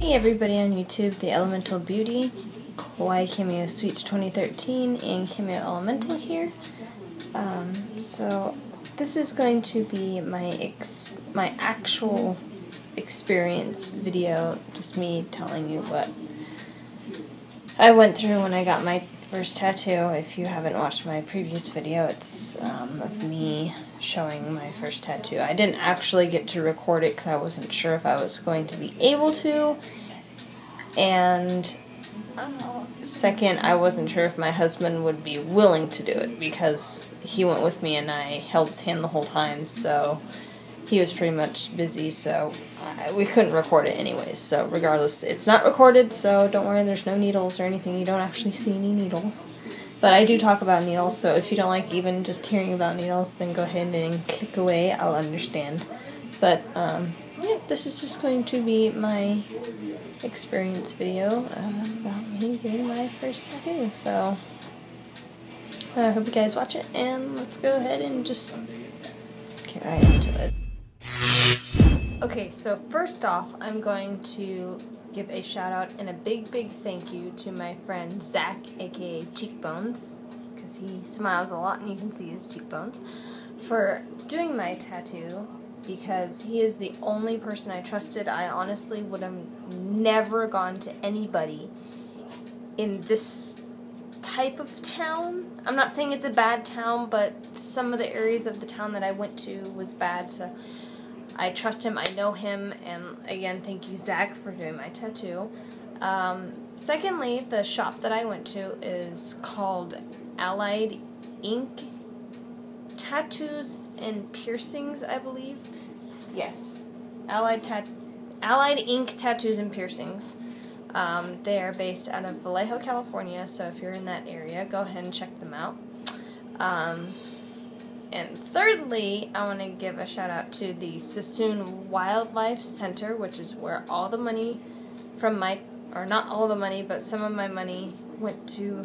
Hey everybody on YouTube, The Elemental Beauty, Kawaii Cameo Sweets 2013, and Cameo Elemental here. So this is going to be my actual experience video, just me telling you what I went through when I got my first tattoo. If you haven't watched my previous video, it's of me showing my first tattoo. I didn't actually get to record it because I wasn't sure if I was going to be able to, and second, I wasn't sure if my husband would be willing to do it because he went with me and I held his hand the whole time, so he was pretty much busy, so we couldn't record it anyways. So regardless, it's not recorded, so don't worry, there's no needles or anything. You don't actually see any needles. But I do talk about needles, so if you don't like even just hearing about needles, then go ahead and click away. I'll understand. But, yeah, this is just going to be my experience video about me getting my first tattoo. So, I hope you guys watch it, and let's go ahead and just get right into it. Okay, so first off, I'm going to give a shout out and a big thank you to my friend Zach, aka Cheekbones, because he smiles a lot and you can see his cheekbones, for doing my tattoo, because he is the only person I trusted. I honestly would have never gone to anybody in this type of town. I'm not saying it's a bad town, but some of the areas of the town that I went to was bad, so I trust him, I know him, and again, thank you, Zach, for doing my tattoo. Secondly, the shop that I went to is called Allied Ink Tattoos and Piercings, I believe. Yes, Allied Ink Tattoos and Piercings. They are based out of Vallejo, California, so if you're in that area, go ahead and check them out. And thirdly, I want to give a shout out to the Suisun Wildlife Center, which is where all the money from or not all the money, but some of my money went to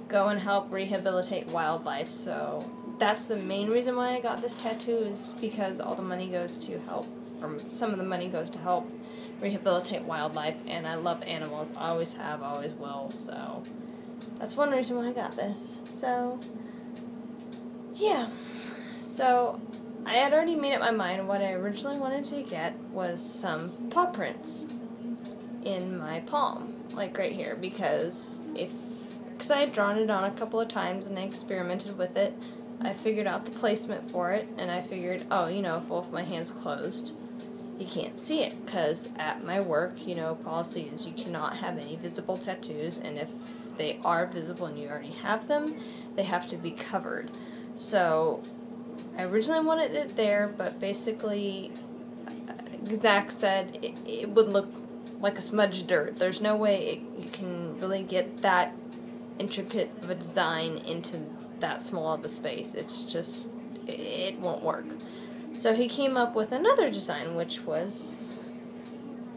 go and help rehabilitate wildlife. So that's the main reason why I got this tattoo, is because all the money goes to help, or some of the money goes to help rehabilitate wildlife, and I love animals, always have, always will, so that's one reason why I got this. So yeah, so I had already made up my mind. What I originally wanted to get was some paw prints in my palm, like right here, because I had drawn it on a couple of times and I experimented with it. I figured out the placement for it, and I figured, oh, you know, if both my hands closed, you can't see it, because at my work, you know, policy is you cannot have any visible tattoos, and if they are visible and you already have them, they have to be covered. So I originally wanted it there, but basically Zach said it would look like a smudge dirt. There's no way you can really get that intricate of a design into that small of a space. It's just, it won't work. So he came up with another design, which was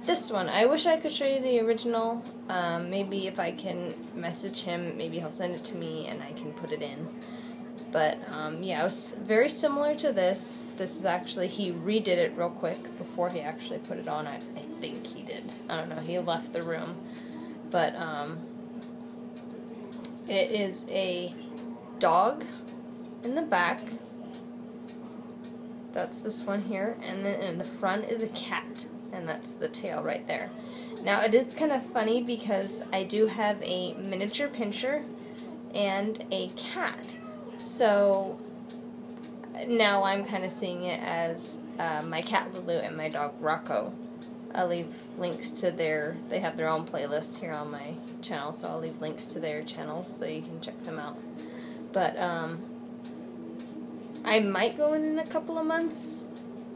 this one. I wish I could show you the original. Maybe if I can message him, maybe he'll send it to me and I can put it in. But, yeah, it was very similar to this. This is actually, he redid it real quick before he actually put it on. I think he did. I don't know, he left the room. But, it is a dog in the back. That's this one here. And then in the front is a cat. And that's the tail right there. Now, it is kind of funny because I do have a miniature pinscher and a cat. So now I'm kind of seeing it as my cat Lulu and my dog Rocco. I'll leave links to they have their own playlists here on my channel, so I'll leave links to their channels so you can check them out. But I might go in a couple of months,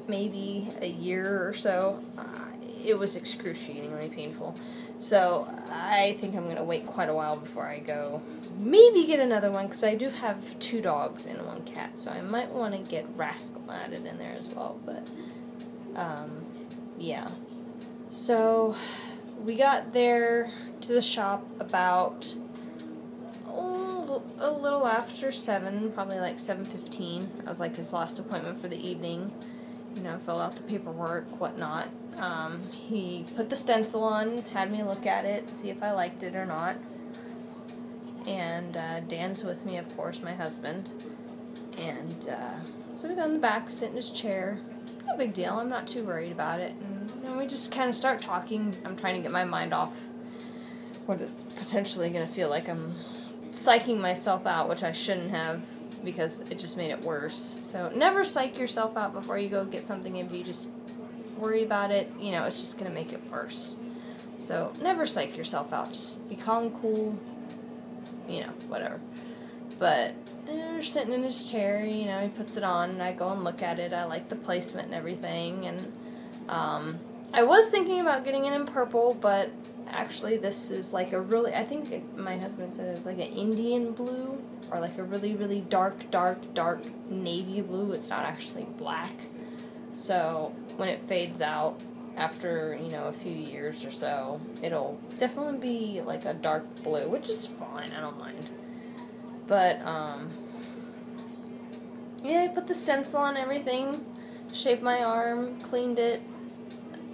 maybe a year or so. It was excruciatingly painful. So I think I'm going to wait quite a while before I go maybe get another one, because I do have 2 dogs and 1 cat, so I might want to get Rascal added in there as well. But yeah. So we got there to the shop about a little after 7, probably like 7:15. I was like his last appointment for the evening. you know, filled out the paperwork, whatnot. He put the stencil on, had me look at it, see if I liked it or not. And Dan's with me, of course, my husband. And so we go in the back, we sit in his chair. No big deal, I'm not too worried about it. And you know, we just kind of start talking. I'm trying to get my mind off what is potentially going to feel like I'm psyching myself out, which I shouldn't have, because it just made it worse. So never psych yourself out before you go get something. If you just worry about it, you know, it's just going to make it worse. So never psych yourself out. Just be calm, cool, you know, whatever. But we're sitting in his chair, you know, he puts it on, and I go and look at it. I like the placement and everything, and I was thinking about getting it in purple, but actually this is like a really, I think my husband said it was like an Indian blue, or like a really, really dark navy blue. It's not actually black. So when it fades out after, you know, a few years or so, it'll definitely be like a dark blue, which is fine, I don't mind. But, yeah, I put the stencil on everything, shaped my arm, cleaned it,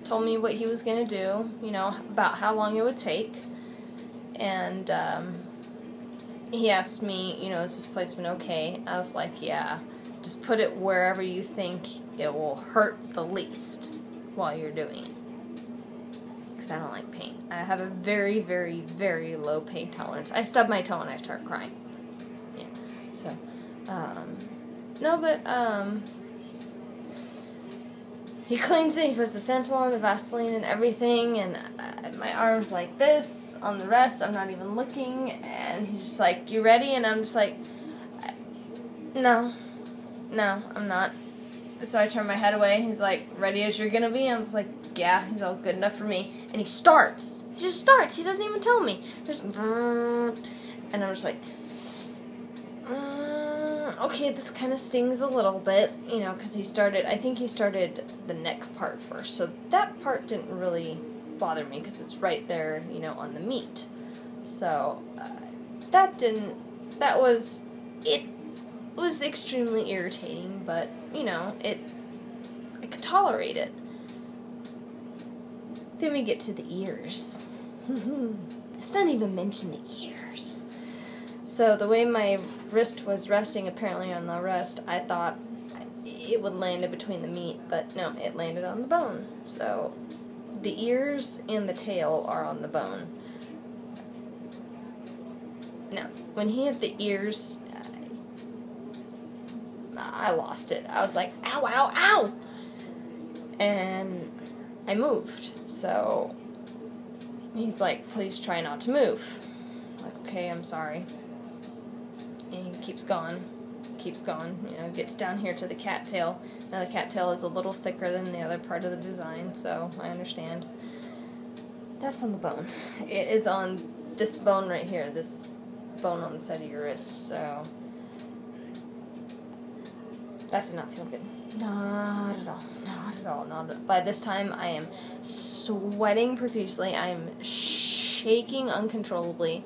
told me what he was going to do, you know, about how long it would take. And he asked me, you know, is this placement okay? I was like, yeah, just put it wherever you think it will hurt the least while you're doing it. Because I don't like pain. I have a very, very, very low pain tolerance. I stub my toe and I start crying. Yeah. So, no, but, he cleans it, he puts the stencil on, the Vaseline and everything, and my arm's like this, on the rest, I'm not even looking, and he's just like, you ready? And I'm just like, no, I'm not. So I turn my head away, he's like, ready as you're gonna be? I was like, yeah. He's all, good enough for me. And he just starts, he doesn't even tell me, just, and I'm just like, okay, this kind of stings a little bit, you know, because I think he started the neck part first, so that part didn't really bother me, because it's right there, you know, on the meat. So, it was extremely irritating, but, you know, I could tolerate it. Then we get to the ears. Let's not even mention the ears. So the way my wrist was resting apparently on the rest, I thought it would land in between the meat, but no, it landed on the bone. So the ears and the tail are on the bone. Now, when he hit the ears, I lost it. I was like, ow, ow, ow! And I moved. So he's like, please try not to move. I'm like, okay, I'm sorry. And he keeps going, you know, gets down here to the cattail. Now the cattail is a little thicker than the other part of the design, so I understand. That's on the bone. It is on this bone right here, this bone on the side of your wrist, so that did not feel good. Not at all. By this time, I am sweating profusely. I am shaking uncontrollably.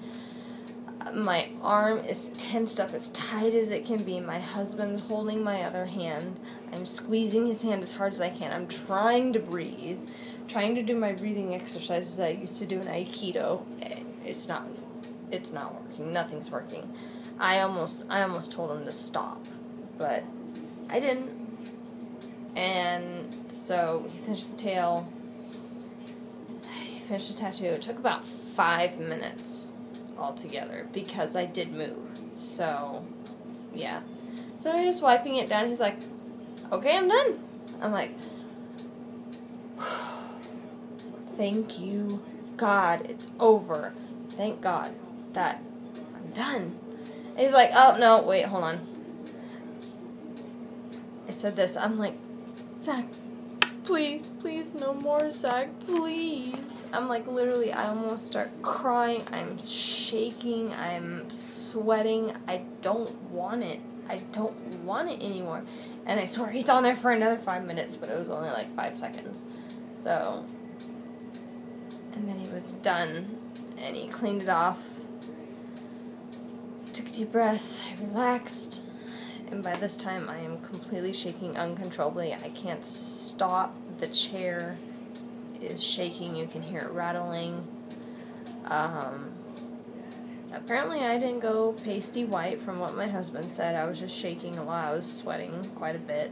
My arm is tensed up as tight as it can be. My husband's holding my other hand. I'm squeezing his hand as hard as I can. I'm trying to breathe, trying to do my breathing exercises I used to do in Aikido. It's not working. Nothing's working. I almost told him to stop, but I didn't. And so he finished the tail. He finished the tattoo. It took about 5 minutes altogether, because I did move. So, yeah. So he's wiping it down. He's like, okay, I'm done. I'm like, thank you, God, it's over. Thank God that I'm done. And he's like, oh, no, wait, hold on. I said this. I'm like, Zach, please, no more, Zach, please. I'm like, literally, I almost start crying. I'm shaking. I'm sweating. I don't want it. I don't want it anymore. And I swear he's on there for another 5 minutes, but it was only like 5 seconds. So, and then he was done, and he cleaned it off. Took a deep breath. I relaxed. and by this time I am completely shaking uncontrollably. I can't stop. The chair is shaking. You can hear it rattling. Apparently I didn't go pasty white from what my husband said. I was just shaking a lot. I was sweating quite a bit.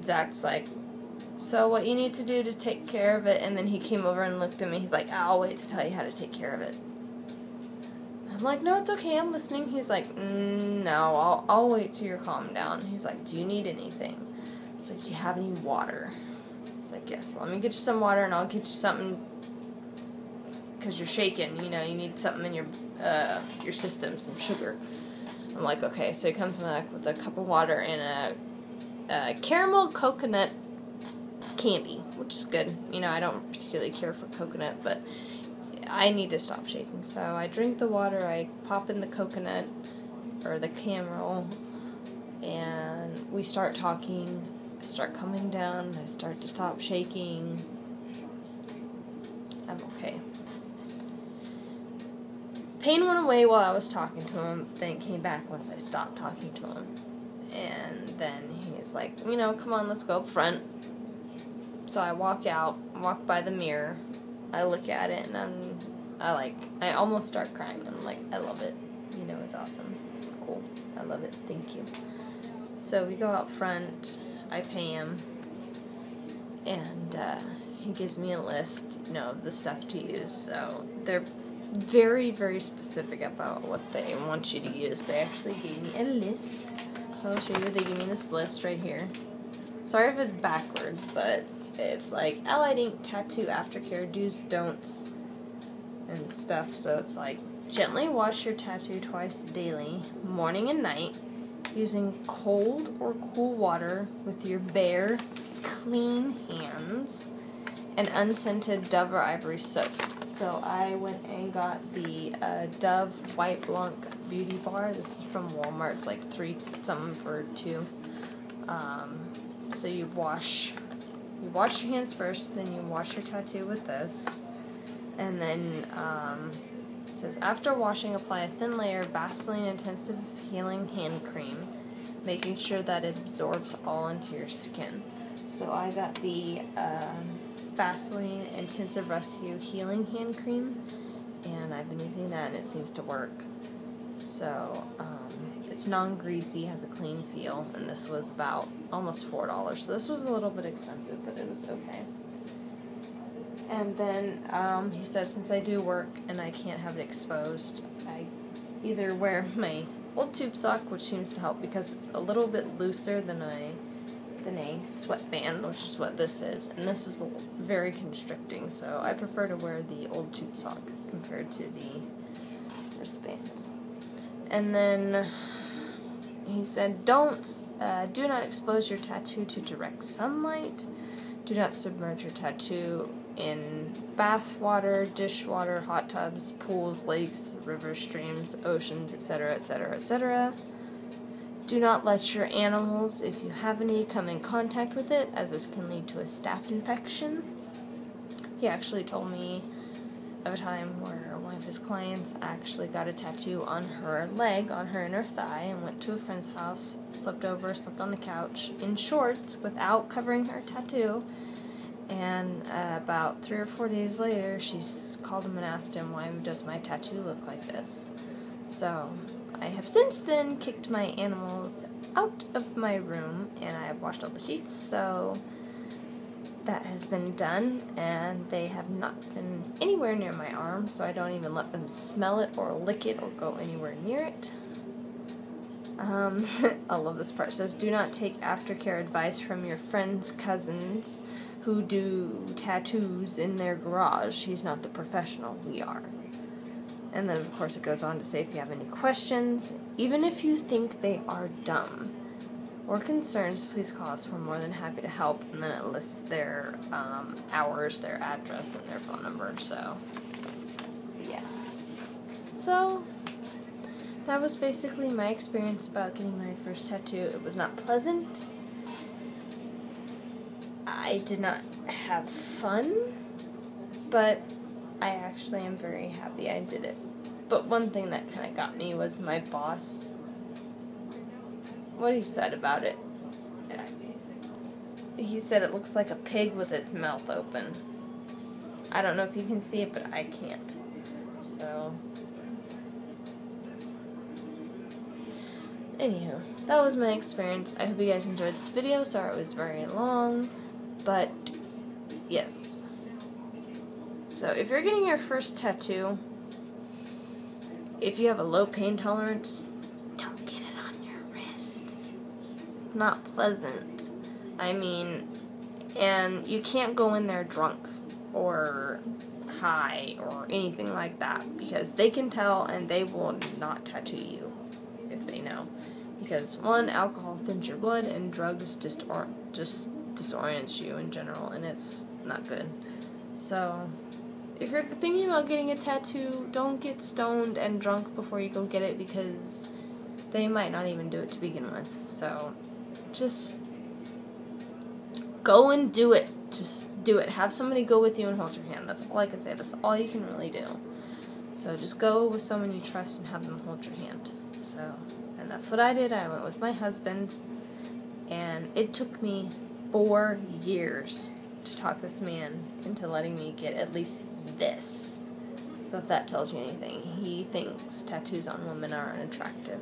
Zach's like, so what you need to do to take care of it, and then he came over and looked at me. He's like, I'll wait to tell you how to take care of it. I'm like, no, it's okay, I'm listening. He's like, no, I'll wait till you're calmed down. He's like, do you need anything? He's like, do you have any water? He's like, yes, let me get you some water, and I'll get you something, because you're shaking, you know, you need something in your system, some sugar. I'm like, okay, so he comes back with a cup of water and a caramel coconut candy, which is good. You know, I don't particularly care for coconut, but I need to stop shaking. So I drink the water, I pop in the coconut, or the caramel, and we start talking. I start coming down, I start to stop shaking. I'm okay. Pain went away while I was talking to him, then it came back once I stopped talking to him. And then he's like, you know, come on, let's go up front. So I walk out, walk by the mirror, I look at it, and I almost start crying. I'm like, I love it. You know, it's awesome. It's cool. I love it. Thank you. So we go out front, I pay him, and he gives me a list, you know, of the stuff to use. So they're very, very specific about what they want you to use. They actually gave me a list. So I'll show you. They gave me this list right here. Sorry if it's backwards, but it's like Allied Ink Tattoo Aftercare Do's, Don'ts, and stuff. So it's like, gently wash your tattoo twice daily, morning and night, using cold or cool water with your bare, clean hands, and unscented Dove or Ivory soap. So I went and got the Dove White Blanc Beauty Bar. This is from Walmart. It's like $3 something for 2. So you wash your hands first, then you wash your tattoo with this, and then it says, after washing, apply a thin layer of Vaseline Intensive Healing Hand Cream, making sure that it absorbs all into your skin. So I got the Vaseline Intensive Rescue Healing Hand Cream, and I've been using that, and it seems to work. So it's non-greasy, has a clean feel, and this was about almost $4. So this was a little bit expensive, but it was okay. And then he said, since I do work and I can't have it exposed, I either wear my old tube sock, which seems to help because it's a little bit looser than a sweatband, which is what this is, and this is very constricting, so I prefer to wear the old tube sock compared to the wristband. And then he said, do not expose your tattoo to direct sunlight, do not submerge your tattoo in bath water, dishwater, hot tubs, pools, lakes, rivers, streams, oceans, etc., etc., etc. Do not let your animals, if you have any, come in contact with it, as this can lead to a staph infection. He actually told me of a time where one of his clients actually got a tattoo on her leg, on her inner thigh, and went to a friend's house, slept on the couch in shorts without covering her tattoo. And about 3 or 4 days later, she called him and asked him, why does my tattoo look like this? So I have since then kicked my animals out of my room, and I have washed all the sheets, so that has been done, and they have not been anywhere near my arm, so I don't even let them smell it or lick it or go anywhere near it. I love this part. It says, do not take aftercare advice from your friend's cousins who do tattoos in their garage. He's not the professional, we are. And then, of course, it goes on to say, if you have any questions, even if you think they are dumb or concerns, please call us. We're more than happy to help. And then it lists their hours, their address, and their phone number. So, yeah. So, that was basically my experience about getting my first tattoo. It was not pleasant. I did not have fun, but I actually am very happy I did it. But one thing that kind of got me was my boss what he said about it. He said it looks like a pig with its mouth open. I don't know if you can see it, but I can't. So, anywho, that was my experience. I hope you guys enjoyed this video. Sorry it was very long, but yes. So, if you're getting your first tattoo, if you have a low pain tolerance, don't get it on your wrist. Not pleasant. I mean, and you can't go in there drunk or high or anything like that, because they can tell and they will not tattoo you if they know. Because one, alcohol thins your blood, and drugs just disorients you in general, and it's not good. So, if you're thinking about getting a tattoo, don't get stoned and drunk before you go get it, because they might not even do it to begin with. So, just go and do it. Just do it. Have somebody go with you and hold your hand. That's all I can say. That's all you can really do. So just go with someone you trust and have them hold your hand. So, and that's what I did. I went with my husband, and it took me 4 years to talk this man into letting me get at least this. So if that tells you anything, he thinks tattoos on women are unattractive.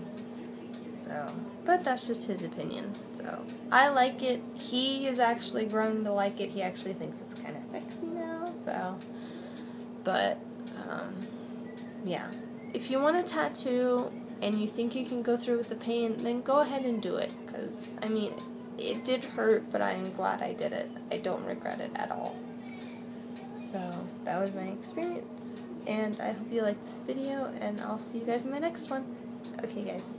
So, but that's just his opinion. So, I like it. He is actually growing to like it. He actually thinks it's kind of sexy now, so. But, yeah. If you want a tattoo and you think you can go through with the pain, then go ahead and do it. Because, I mean, it did hurt, but I am glad I did it. I don't regret it at all. So, that was my experience. And I hope you liked this video, and I'll see you guys in my next one. Okay, guys.